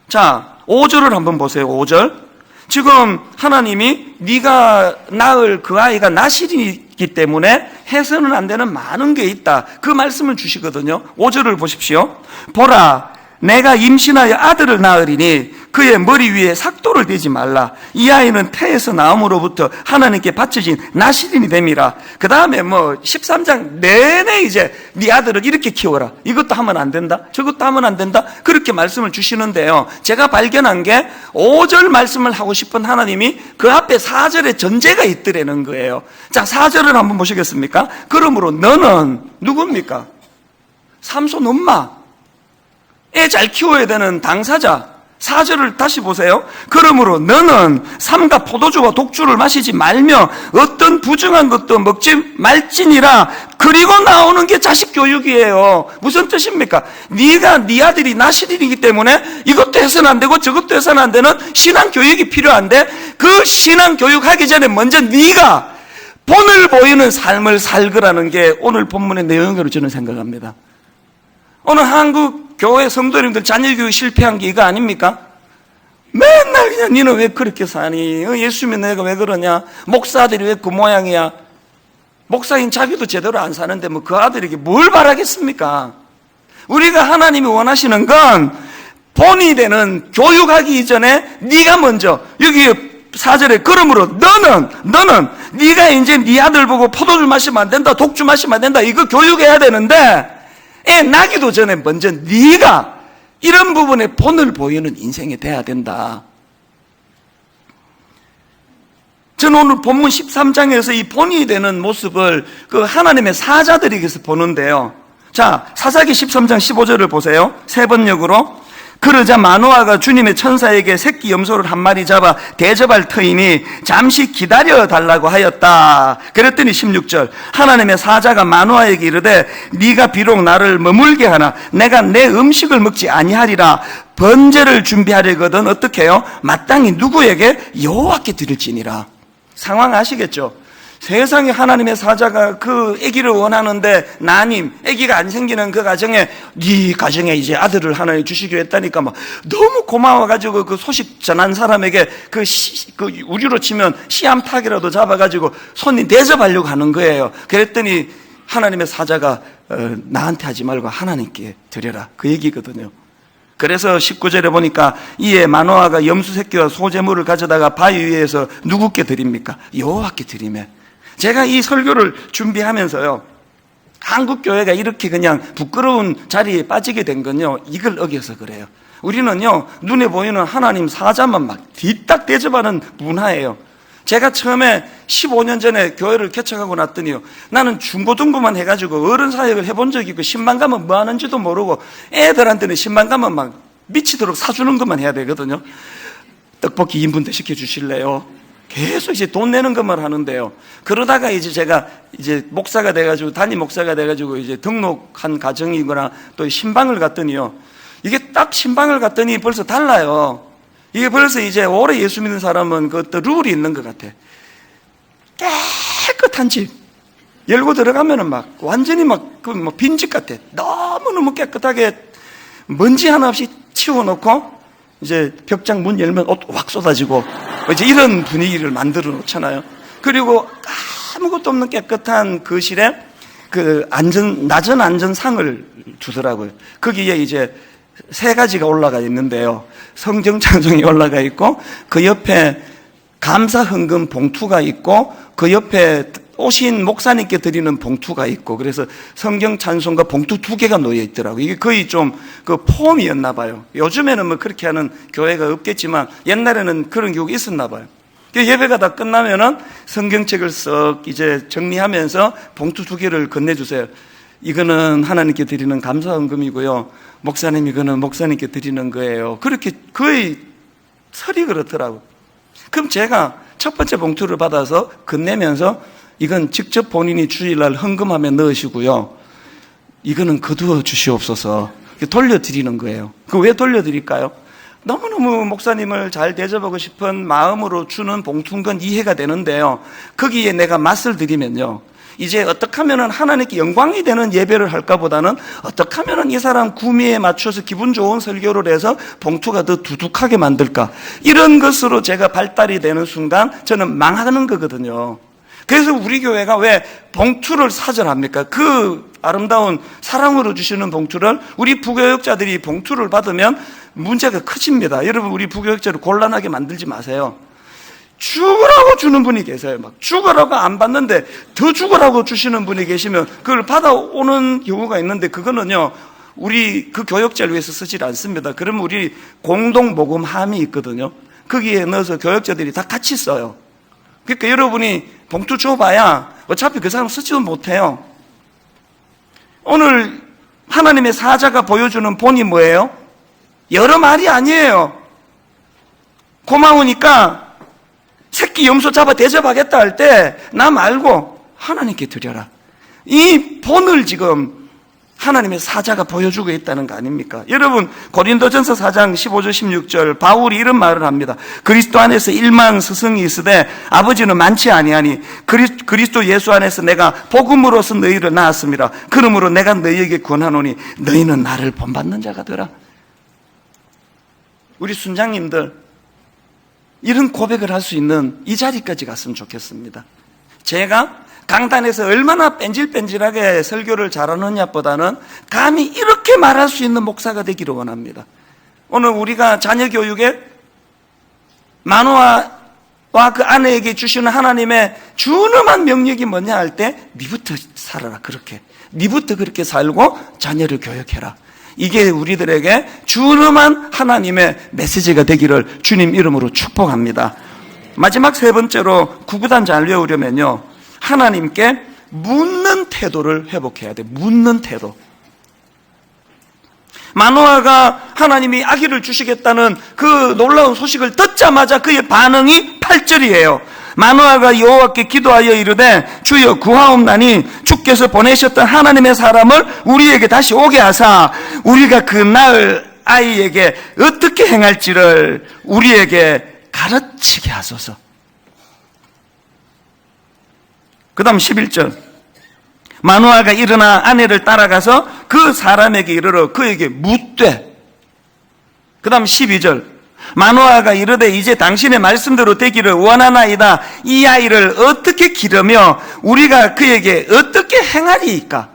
자, 5절을 한번 보세요. 5절. 지금 하나님이 네가 낳을 그 아이가 나실이기 때문에 해서는 안 되는 많은 게 있다. 그 말씀을 주시거든요. 5절을 보십시오. 보라, 내가 임신하여 아들을 낳으리니 그의 머리 위에 삭도를 대지 말라. 이 아이는 태에서 나옴으로부터 하나님께 바쳐진 나실인이 됨이라. 그 다음에 13장 내내 이제 네 아들을 이렇게 키워라. 이것도 하면 안 된다, 저것도 하면 안 된다, 그렇게 말씀을 주시는데요, 제가 발견한 게 5절 말씀을 하고 싶은 하나님이 그 앞에 4절에 전제가 있더라는 거예요. 자, 4절을 한번 보시겠습니까? 그러므로 너는 누굽니까? 삼손 엄마, 애 잘 키워야 되는 당사자. 4절을 다시 보세요. 그러므로 너는 삼가 포도주와 독주를 마시지 말며 어떤 부정한 것도 먹지 말지니라. 그리고 나오는 게 자식 교육이에요. 무슨 뜻입니까? 네가 네 아들이 나실이기 때문에 이것도 해서는 안 되고 저것도 해서는 안 되는 신앙 교육이 필요한데, 그 신앙 교육하기 전에 먼저 네가 본을 보이는 삶을 살거라는 게 오늘 본문의 내용으로 저는 생각합니다. 오늘 한국 교회 성도님들 자녀교육 실패한 게 이거 아닙니까? 맨날 그냥 니는 왜 그렇게 사니? 예수 믿는 애가 왜 그러냐? 목사들이 왜 그 모양이야? 목사인 자기도 제대로 안 사는데 그 아들에게 뭘 바라겠습니까? 우리가 하나님이 원하시는 건 본이 되는 교육하기 이전에 네가 먼저, 여기 4절에 그러므로 너는 네가 이제 네 아들 보고 포도주 마시면 안 된다, 독주 마시면 안 된다, 이거 교육해야 되는데 애 낳기도 전에 먼저 네가 이런 부분에 본을 보이는 인생이 돼야 된다. 저는 오늘 본문 13장에서 이 본이 되는 모습을 그 하나님의 사자들에게서 보는데요. 자, 사사기 13장 15절을 보세요. 세 번역으로. 그러자 마노아가 주님의 천사에게 새끼 염소를 한 마리 잡아 대접할 터이니 잠시 기다려 달라고 하였다. 그랬더니 16절, 하나님의 사자가 마노아에게 이르되 네가 비록 나를 머물게 하나 내가 내 음식을 먹지 아니하리라. 번제를 준비하려거든 어떻게 해요? 마땅히 누구에게? 여호와께 드릴지니라. 상황 아시겠죠? 세상에 하나님의 사자가 그 아기를 원하는데 아기가 안 생기는 그 가정에, 네 가정에 이제 아들을 하나 주시기로 했다니까 너무 고마워가지고 그 소식 전한 사람에게 그 우리로 치면 씨암탉이라도 잡아가지고 손님 대접하려고 하는 거예요. 그랬더니 하나님의 사자가 나한테 하지 말고 하나님께 드려라, 그 얘기거든요. 그래서 19절에 보니까 이에 마노아가 염소 새끼와 소제물을 가져다가 바위 위에서 누구께 드립니까? 여호와께 드리매. 제가 이 설교를 준비하면서요, 한국 교회가 이렇게 그냥 부끄러운 자리에 빠지게 된 건요, 이걸 어겨서 그래요. 우리는요, 눈에 보이는 하나님 사자만 막 뒤딱 대접하는 문화예요. 제가 처음에 15년 전에 교회를 개척하고 났더니요, 나는 중고등부만 해가지고 어른 사역을 해본 적이 있고, 신방 가면 뭐 하는지도 모르고, 애들한테는 신방 가면 막 미치도록 사주는 것만 해야 되거든요. 떡볶이 2인분대 시켜주실래요? 계속 이제 돈 내는 것만 하는데요. 그러다가 이제 제가 이제 목사가 돼가지고, 담임 목사가 돼가지고 이제 등록한 가정이거나 또 신방을 갔더니요. 이게 딱 신방을 갔더니 벌써 달라요. 이게 벌써 이제 오래 예수 믿는 사람은 그것도 룰이 있는 것 같아. 깨끗한 집. 열고 들어가면은 막 완전히 막 그 뭐 빈집 같아. 너무너무 깨끗하게 먼지 하나 없이 치워놓고 이제 벽장 문 열면 옷 확 쏟아지고 이제 이런 분위기를 만들어 놓잖아요. 그리고 아무것도 없는 깨끗한 거실에 그 낮은 안전상을 두더라고요. 거기에 이제 3가지가 올라가 있는데요. 성경 찬송이 올라가 있고 그 옆에 감사 헌금 봉투가 있고 그 옆에 오신 목사님께 드리는 봉투가 있고, 그래서 성경 찬송과 봉투 2개가 놓여 있더라고요. 이게 거의 좀 그 폼이었나 봐요. 요즘에는 뭐 그렇게 하는 교회가 없겠지만 옛날에는 그런 교육이 있었나 봐요. 예배가 다 끝나면은 성경책을 썩 이제 정리하면서 봉투 2개를 건네주세요. 이거는 하나님께 드리는 감사 헌금이고요. 목사님, 이거는 목사님께 드리는 거예요. 그렇게 거의 설이 그렇더라고요. 그럼 제가 첫 번째 봉투를 받아서 건네면서 이건 직접 본인이 주일날 헌금하면 넣으시고요. 이거는 거두어 주시옵소서. 돌려드리는 거예요. 그 왜 돌려드릴까요? 너무너무 목사님을 잘 대접하고 싶은 마음으로 주는 봉투인 건 이해가 되는데요. 거기에 내가 맛을 들이면요. 이제 어떻게 하면 하나님께 영광이 되는 예배를 할까 보다는 어떻게 하면 이 사람 구미에 맞춰서 기분 좋은 설교를 해서 봉투가 더 두둑하게 만들까. 이런 것으로 제가 발달이 되는 순간 저는 망하는 거거든요. 그래서 우리 교회가 왜 봉투를 사절합니까? 그 아름다운 사랑으로 주시는 봉투를 우리 부교역자들이 봉투를 받으면 문제가 커집니다. 여러분, 우리 부교역자를 곤란하게 만들지 마세요. 죽으라고 주는 분이 계세요. 막 죽으라고 안 받는데 더 죽으라고 주시는 분이 계시면 그걸 받아오는 경우가 있는데, 그거는요 우리 그 교역자를 위해서 쓰질 않습니다. 그러면 우리 공동 모금함이 있거든요. 거기에 넣어서 교역자들이 다 같이 써요. 그러니까 여러분이 봉투 줘봐야 어차피 그 사람 쓰지도 못해요. 오늘 하나님의 사자가 보여주는 본이 뭐예요? 여러 말이 아니에요. 고마우니까 새끼 염소 잡아 대접하겠다 할 때 나 말고 하나님께 드려라. 이 본을 지금 하나님의 사자가 보여주고 있다는 거 아닙니까? 여러분, 고린도전서 4장 15절 16절 바울이 이런 말을 합니다. 그리스도 안에서 1만 스승이 있으되 아버지는 많지 아니하니 그리스도 예수 안에서 내가 복음으로서 너희를 낳았습니다. 그러므로 내가 너희에게 권하노니 너희는 나를 본받는 자가 되라. 우리 순장님들 이런 고백을 할 수 있는 이 자리까지 갔으면 좋겠습니다. 제가 강단에서 얼마나 뺀질뺀질하게 설교를 잘하느냐 보다는 감히 이렇게 말할 수 있는 목사가 되기를 원합니다. 오늘 우리가 자녀 교육에 마노아와 그 아내에게 주시는 하나님의 준엄한 명령이 뭐냐 할 때 니부터 살아라. 그렇게 니부터 그렇게 살고 자녀를 교육해라. 이게 우리들에게 준엄한 하나님의 메시지가 되기를 주님 이름으로 축복합니다. 마지막 3번째로 구구단 잘 외우려면요, 하나님께 묻는 태도를 회복해야 돼. 묻는 태도. 마노아가 하나님이 아기를 주시겠다는 그 놀라운 소식을 듣자마자 그의 반응이 8절이에요. 마노아가 여호와께 기도하여 이르되 주여 구하옵나니 주께서 보내셨던 하나님의 사람을 우리에게 다시 오게 하사 우리가 그 낳을 아이에게 어떻게 행할지를 우리에게 가르치게 하소서. 그 다음 11절. 마노아가 일어나 아내를 따라가서 그 사람에게 이르러 그에게 묻되. 그 다음 12절. 마노아가 이르되 이제 당신의 말씀대로 되기를 원하나이다. 이 아이를 어떻게 기르며 우리가 그에게 어떻게 행하리이까?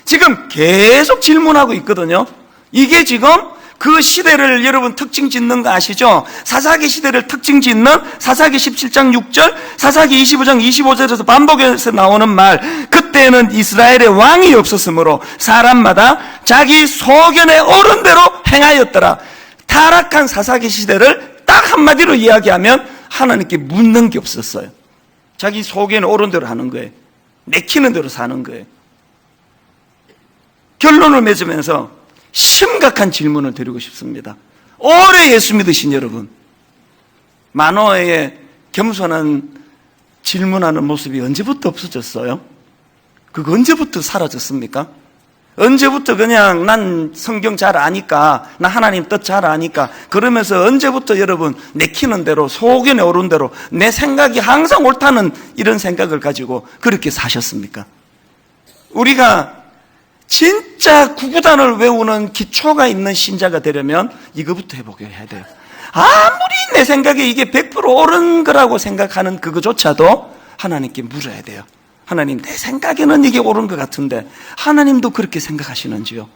지금 계속 질문하고 있거든요. 이게 지금 그 시대를 여러분 특징 짓는 거 아시죠? 사사기 시대를 특징 짓는 사사기 17장 6절, 사사기 25장 25절에서 반복해서 나오는 말. 그때는 이스라엘의 왕이 없었으므로 사람마다 자기 소견에 옳은 대로 행하였더라. 타락한 사사기 시대를 딱 한마디로 이야기하면 하나님께 묻는 게 없었어요. 자기 소견에 옳은 대로 하는 거예요. 내키는 대로 사는 거예요. 결론을 맺으면서 심각한 질문을 드리고 싶습니다. 오래 예수 믿으신 여러분, 마노아의 겸손한 질문하는 모습이 언제부터 없어졌어요? 그거 언제부터 사라졌습니까? 언제부터 그냥 난 성경 잘 아니까, 나 하나님 뜻 잘 아니까, 그러면서 언제부터 여러분 내키는 대로, 소견에 오른 대로 내 생각이 항상 옳다는 이런 생각을 가지고 그렇게 사셨습니까? 우리가 진짜 구구단을 외우는 기초가 있는 신자가 되려면 이거부터 해보게 해야 돼요. 아무리 내 생각에 이게 100% 옳은 거라고 생각하는 그거조차도 하나님께 물어야 돼요. 하나님, 내 생각에는 이게 옳은 것 같은데 하나님도 그렇게 생각하시는지요?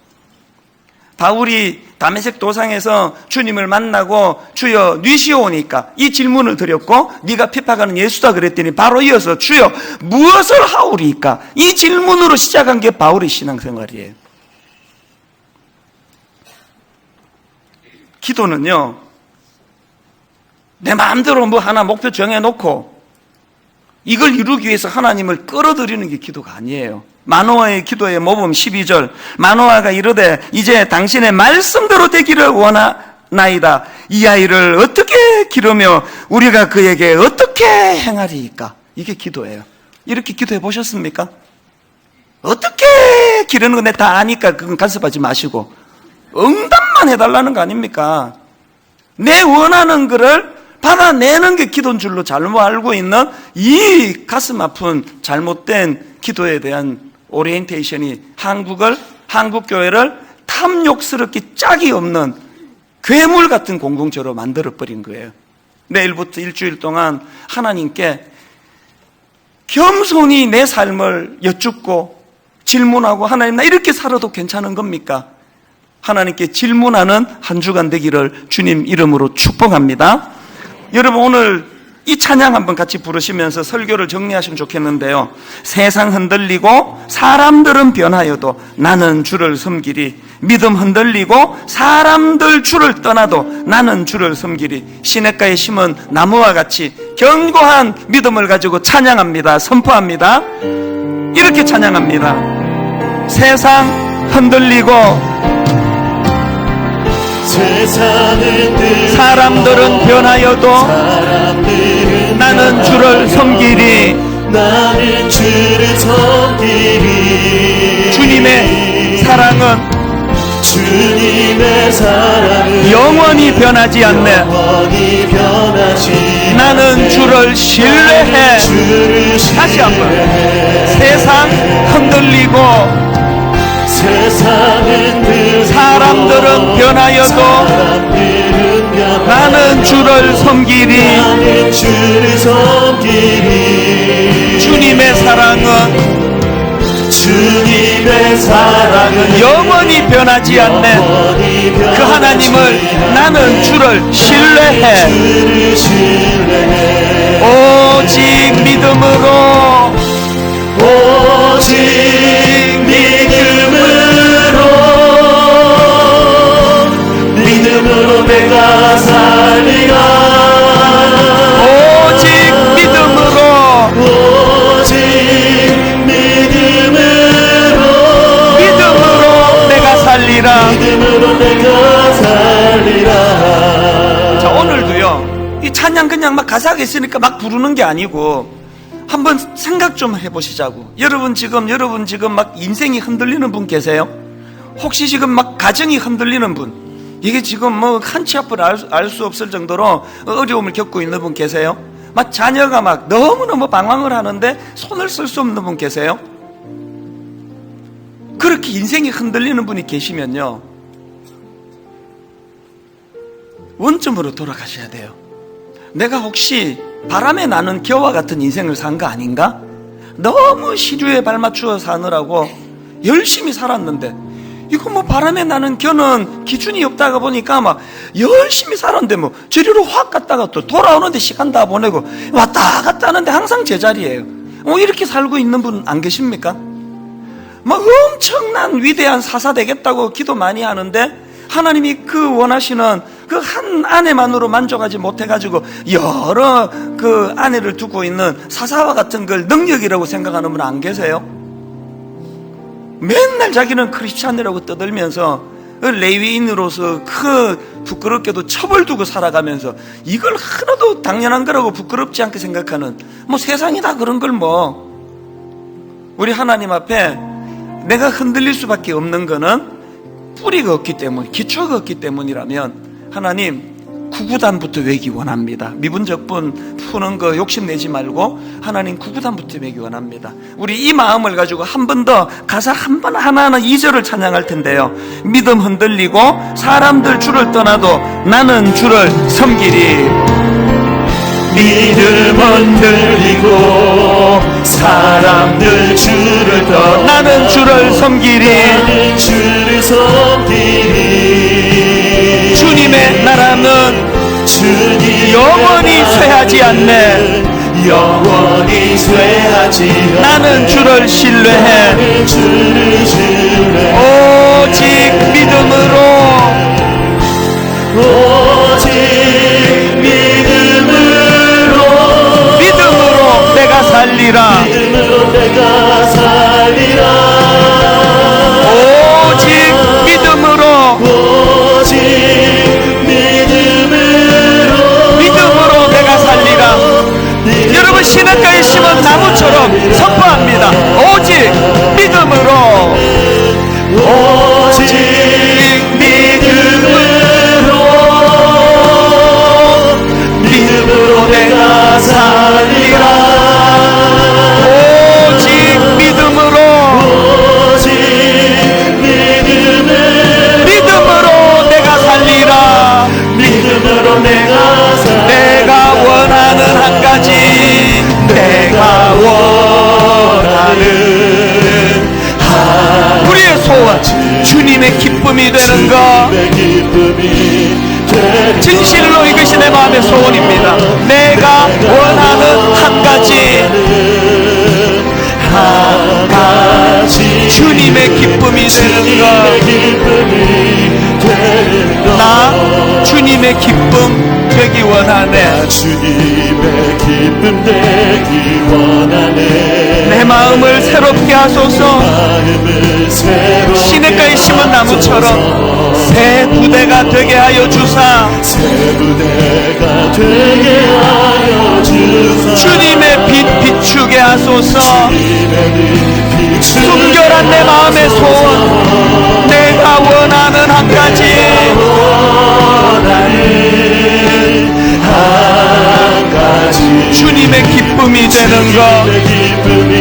바울이 다메섹 도상에서 주님을 만나고 주여 뉘시오니까 이 질문을 드렸고, 네가 핍박하는 예수다 그랬더니 바로 이어서 주여 무엇을 하오리까? 이 질문으로 시작한 게 바울의 신앙생활이에요. 기도는요, 내 마음대로 뭐 하나 목표 정해놓고 이걸 이루기 위해서 하나님을 끌어들이는 게 기도가 아니에요. 마노아의 기도의 모범 12절, 마노아가 이르되 이제 당신의 말씀대로 되기를 원하나이다. 이 아이를 어떻게 기르며 우리가 그에게 어떻게 행하리이까? 이게 기도예요. 이렇게 기도해 보셨습니까? 어떻게 기르는 건 내 다 아니까 그건 간섭하지 마시고 응답만 해달라는 거 아닙니까? 내 원하는 거를 받아내는 게 기도인 줄로 잘못 알고 있는 이 가슴 아픈 잘못된 기도에 대한 오리엔테이션이 한국교회를 탐욕스럽게 짝이 없는 괴물 같은 공동체로 만들어버린 거예요. 내일부터 일주일 동안 하나님께 겸손히 내 삶을 여쭙고 질문하고, 하나님 나 이렇게 살아도 괜찮은 겁니까? 하나님께 질문하는 한 주간 되기를 주님 이름으로 축복합니다. 여러분, 오늘 이 찬양 한번 같이 부르시면서 설교를 정리하시면 좋겠는데요. 세상 흔들리고 사람들은 변하여도 나는 주를 섬기리. 믿음 흔들리고 사람들 주를 떠나도 나는 주를 섬기리. 시냇가에 심은 나무와 같이 견고한 믿음을 가지고 찬양합니다. 선포합니다. 이렇게 찬양합니다. 세상 흔들리고 사람들은 변하여도 나는 주를 섬기리. 주님의 사랑은 영원히 변하지 않네. 나는 주를 신뢰해. 다시 한번. 세상 흔들리고 사람들은 변하여도 나는 주를 섬기리. 주님의 사랑은 영원히 변하지 않네. 그 하나님을 나는 주를 신뢰해. 오직 믿음으로, 오직 믿음으로 내가 살리라. 오직 믿음으로, 오직 믿음으로 내가 살리라. 자, 오늘도요 이 찬양 그냥 막 가사가 있으니까 막 부르는 게 아니고 한번 생각 좀 해보시자고. 여러분 지금 막 인생이 흔들리는 분 계세요? 혹시 지금 막 가정이 흔들리는 분, 이게 지금 뭐 한치 앞을 알 수 없을 정도로 어려움을 겪고 있는 분 계세요? 막 자녀가 막 너무너무 방황을 하는데 손을 쓸 수 없는 분 계세요? 그렇게 인생이 흔들리는 분이 계시면요, 원점으로 돌아가셔야 돼요. 내가 혹시 바람에 나는 겨와 같은 인생을 산 거 아닌가? 너무 시류에 발맞추어 사느라고 열심히 살았는데, 이거 뭐 바람에 나는 겨는 기준이 없다가 보니까 막 열심히 살았는데 뭐 저리로 확 갔다가 또 돌아오는데 시간 다 보내고 왔다 갔다 하는데 항상 제자리예요. 이렇게 살고 있는 분 안 계십니까? 막 엄청난 위대한 사사 되겠다고 기도 많이 하는데 하나님이 그 원하시는 그 한 아내만으로 만족하지 못해가지고 여러 그 아내를 두고 있는 사사와 같은 걸 능력이라고 생각하는 분 안 계세요? 맨날 자기는 크리스찬이라고 떠들면서 레위인으로서 그 부끄럽게도 첩을 두고 살아가면서 이걸 하나도 당연한 거라고 부끄럽지 않게 생각하는, 뭐 세상이 다 그런 걸 뭐. 우리 하나님 앞에 내가 흔들릴 수밖에 없는 거는 뿌리가 없기 때문, 기초가 없기 때문이라면 하나님 구구단부터 외기 원합니다. 미분적분 푸는 거 욕심내지 말고 하나님 구구단부터 외기 원합니다. 우리 이 마음을 가지고 한 번 더 가사 한 번 하나하나 2절을 찬양할 텐데요. 믿음 흔들리고 사람들 주를 떠나도 나는 주를 섬기리. 믿음 흔들리고 사람들 주를 떠나 나는 주를 섬기리. 나는 주를 섬기리. 주님의 나라는 주님의 영원히 쇠하지 않네. 영원히 쇠하지 않네. 나는 주를 신뢰해. 나는 주를 신뢰해. 오직 믿음으로, 오직 믿음으로 내가 살리라. 믿음으로 내가 살리라. 오직 믿음으로, 오직 믿음으로 내가 살리라. 여러분 시냇가에 심은 나무처럼 선포합니다. 오직 믿음으로, 오직 믿음으로 내가 살리라. 오직 믿음으로, 오직 믿음으로 내가 살리라. 믿음으로 내가 살리라. 내가 원하는 한 가지, 내가 원하는 우리의 소원, 주님의 기쁨이 되는 것, 주님의 기쁨이 되는 진실로 이것이 내 마음의 소원입니다. 내가 원하는 한 가지, 한 가지 주님의 기쁨이 되는 것. 나 주님의 기쁨 되기 원하네. 주님의 기쁨 되기 원하네. 내 마음을 새롭게 하소서. 마음을 새롭게 시냇가에 심은 나무처럼 새 부대가 되게 하여 주사. 새 부대가 되게 하여 주사. 주님의 빛 비추게 하소서. 주님의 빛 순결한 내 마음의 소원, 내가 원하는 한 가지, 한 가지 주님의 기쁨이 되는 것. 주님의 기쁨이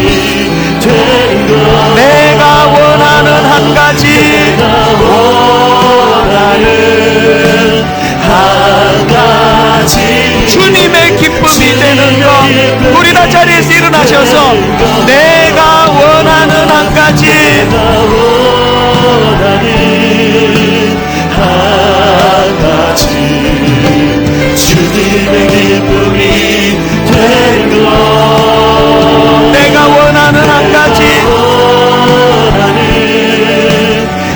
되는 것. 내가 원하는 한 가지, 원하는 한 가지 주님의 기쁨이 되는 것. 우리 다 자리에서 일어나셔서 내가 원하는 한 가지, 한 가지 주님의 기쁨이 되는 것. 내가 원하는 한 가지,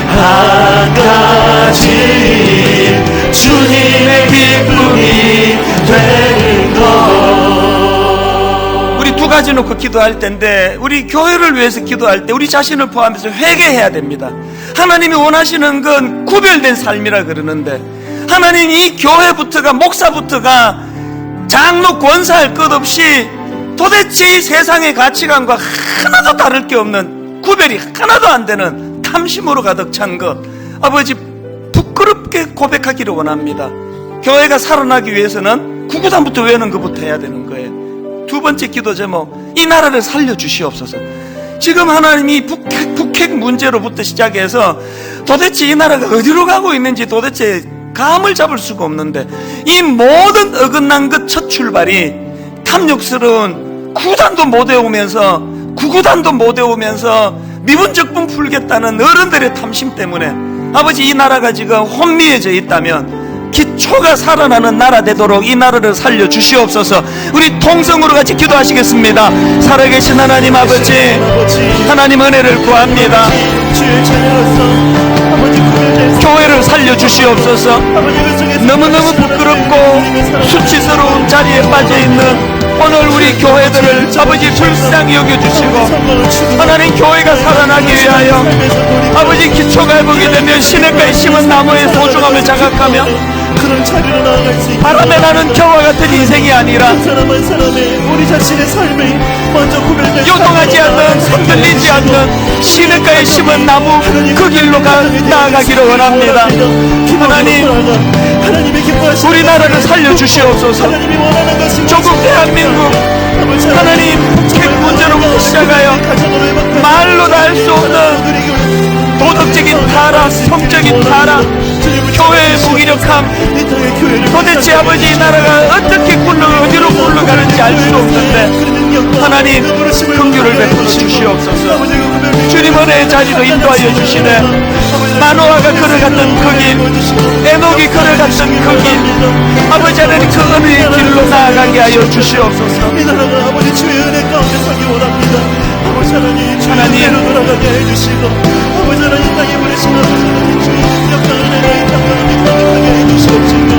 한 가지 주님의 기쁨이 되는 것. 우리 두 가지 놓고 기도할 텐데, 우리 교회를 위해서 기도할 때 우리 자신을 포함해서 회개해야 됩니다. 하나님이 원하시는 건 구별된 삶이라 그러는데, 하나님 이 교회부터가, 목사부터가 장로 권사할 것 없이 도대체 이 세상의 가치관과 하나도 다를 게 없는, 구별이 하나도 안 되는 탐심으로 가득 찬 것, 아버지 부끄럽게 고백하기를 원합니다. 교회가 살아나기 위해서는 구구단부터 외우는 것부터 해야 되는 거예요. 두 번째 기도 제목, 이 나라를 살려주시옵소서. 지금 하나님이 북핵 문제로부터 시작해서 도대체 이 나라가 어디로 가고 있는지 도대체 감을 잡을 수가 없는데, 이 모든 어긋난 것 첫 출발이 탐욕스러운 구단도 못 외우면서, 구구단도 못 외우면서 미분적분 풀겠다는 어른들의 탐심 때문에, 아버지 이 나라가 지금 혼미해져 있다면 기초가 살아나는 나라 되도록 이 나라를 살려주시옵소서. 우리 통성으로 같이 기도하시겠습니다. 살아계신 하나님 아버지, 하나님 은혜를 구합니다. 교회를 살려주시옵소서. 너무너무 부끄럽고 수치스러운 자리에 빠져있는 오늘 우리 교회들을 아버지 불쌍히 여겨주시고, 하나님 교회가 살아나기 위하여 아버지 기초가 회복이 되면 시냇가에 심은 나무의 소중함을 자각하며 그런 자리로 나아갈 수 있게 바람에 나는 겨와 같은 인생이 아니라 한 사람 한 사람의 우리 자신의 삶을 먼저 구별될 요동하지 않는, 흔들리지 않는 시냇가에 심은 나무 그 길로 나아가기를 원합니다. 하나님, 하나님의 기뻐하시는 우리나라를 살려주시옵소서. 하나님이 원하는 것이 조국 대한민국 하나님 핵 문제로부터 시작하여 말로 다 할 수 없는 도덕적인 타락, 성적인 타락, 교회의 무기력함, 도대체 아버지 이 나라가 어떻게 어디로 굴러가는지 알 수 없는데 하나님 긍휼을 베풀어 주시옵소서. 주님 은혜의 자리로 인도하여 주시네. 마노아가 걸어갔던 그 길, 에녹이 걸어갔던 그 길, 아버지 하나님 그 은혜의 길로 나아가게 하여 주시옵소서. 이 나라가 아버지 주의 은혜 가운데 서기 원합니다. 아버지 하나님 주의 은혜로 돌아가게 해주시고 아버지 하나님 땅에 부르신 아버지 하나님 주의 역사의 은혜가 이 땅 가운데 가득하게 해주시옵시고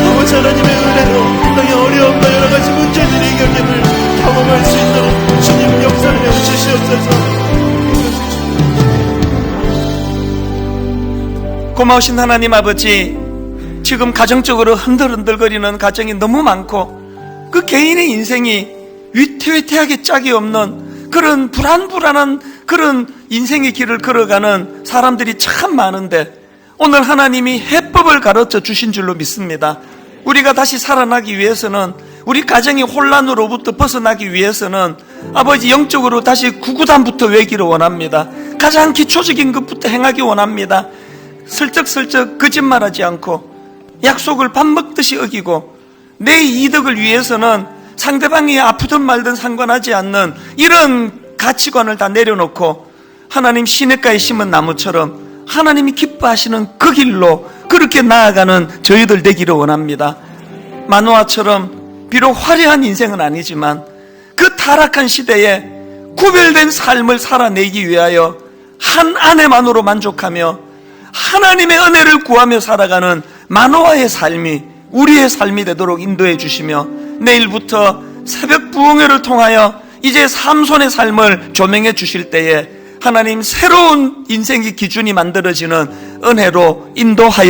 아버지 하나님의 은혜로 땅의 어려움과 여러 가지 문제들의 해결됨을 경험할 수 있도록 주님 역사를 해주시옵소서. 고마우신 하나님 아버지, 지금 가정적으로 흔들흔들거리는 가정이 너무 많고 그 개인의 인생이 위태위태하게 짝이 없는 그런 불안불안한 그런 인생의 길을 걸어가는 사람들이 참 많은데 오늘 하나님이 해법을 가르쳐 주신 줄로 믿습니다. 우리가 다시 살아나기 위해서는, 우리 가정이 혼란으로부터 벗어나기 위해서는 아버지 영적으로 다시 구구단부터 외기를 원합니다. 가장 기초적인 것부터 행하기 원합니다. 슬쩍슬쩍 거짓말하지 않고 약속을 밥 먹듯이 어기고 내 이득을 위해서는 상대방이 아프든 말든 상관하지 않는 이런 가치관을 다 내려놓고 하나님 시냇가에 심은 나무처럼 하나님이 기뻐하시는 그 길로 그렇게 나아가는 저희들 되기를 원합니다. 마노아처럼 비록 화려한 인생은 아니지만 그 타락한 시대에 구별된 삶을 살아내기 위하여 한 아내만으로 만족하며 하나님의 은혜를 구하며 살아가는 마노아의 삶이 우리의 삶이 되도록 인도해 주시며 내일부터 새벽 부흥회를 통하여 이제 삼손의 삶을 조명해 주실 때에 하나님 새로운 인생의 기준이 만들어지는 은혜로 인도하여